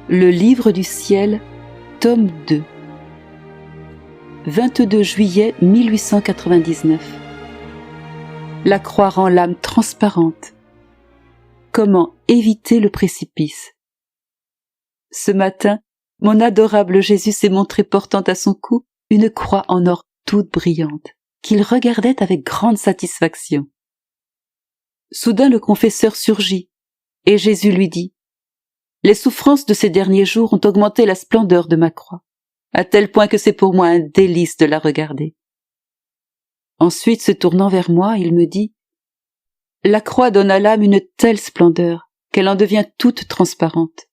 Le livre du ciel, tome 2. 22 juillet 1899. La croix rend l'âme transparente. Comment éviter le précipice? Ce matin, mon adorable Jésus s'est montré portant à son cou une croix en or toute brillante, qu'il regardait avec grande satisfaction. Soudain le confesseur surgit, et Jésus lui dit: « Les souffrances de ces derniers jours ont augmenté la splendeur de ma croix, à tel point que c'est pour moi un délice de la regarder. » Ensuite, se tournant vers moi, il me dit: « La croix donne à l'âme une telle splendeur qu'elle en devient toute transparente.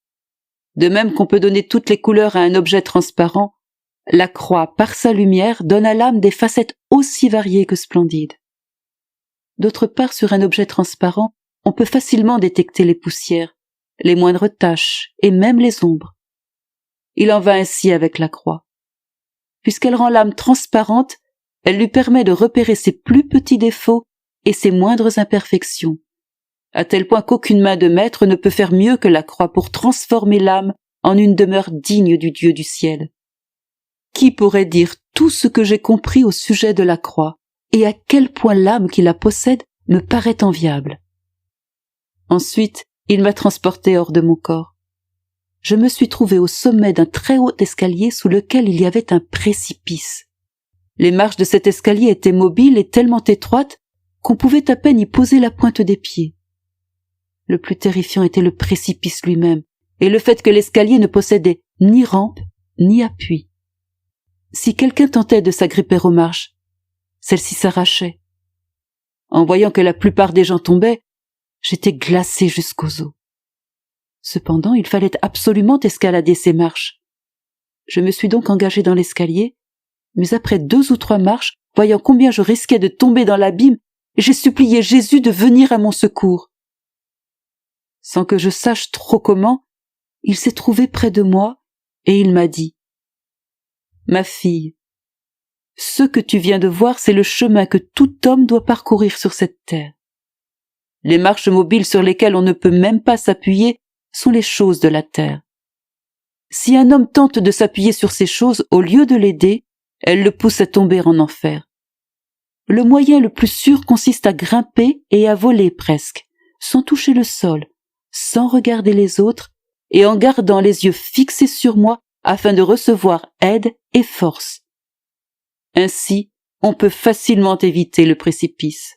De même qu'on peut donner toutes les couleurs à un objet transparent, la croix, par sa lumière, donne à l'âme des facettes aussi variées que splendides. D'autre part, sur un objet transparent, on peut facilement détecter les poussières, les moindres taches et même les ombres. Il en va ainsi avec la croix. Puisqu'elle rend l'âme transparente, elle lui permet de repérer ses plus petits défauts et ses moindres imperfections, à tel point qu'aucune main de maître ne peut faire mieux que la croix pour transformer l'âme en une demeure digne du Dieu du ciel. Qui pourrait dire tout ce que j'ai compris au sujet de la croix, et à quel point l'âme qui la possède me paraît enviable? Ensuite, il m'a transporté hors de mon corps. Je me suis trouvé au sommet d'un très haut escalier sous lequel il y avait un précipice. Les marches de cet escalier étaient mobiles et tellement étroites qu'on pouvait à peine y poser la pointe des pieds. Le plus terrifiant était le précipice lui-même, et le fait que l'escalier ne possédait ni rampe ni appui. Si quelqu'un tentait de s'agripper aux marches, celles-ci s'arrachaient. En voyant que la plupart des gens tombaient, j'étais glacé jusqu'aux os. Cependant, il fallait absolument escalader ces marches. Je me suis donc engagé dans l'escalier, mais après 2 ou 3 marches, voyant combien je risquais de tomber dans l'abîme, j'ai supplié Jésus de venir à mon secours. Sans que je sache trop comment, il s'est trouvé près de moi et il m'a dit: « Ma fille, ce que tu viens de voir, c'est le chemin que tout homme doit parcourir sur cette terre. Les marches mobiles sur lesquelles on ne peut même pas s'appuyer sont les choses de la terre. Si un homme tente de s'appuyer sur ces choses, au lieu de l'aider, elles le poussent à tomber en enfer. Le moyen le plus sûr consiste à grimper et à voler presque, sans toucher le sol, sans regarder les autres et en gardant les yeux fixés sur moi afin de recevoir aide et force. Ainsi, on peut facilement éviter le précipice. »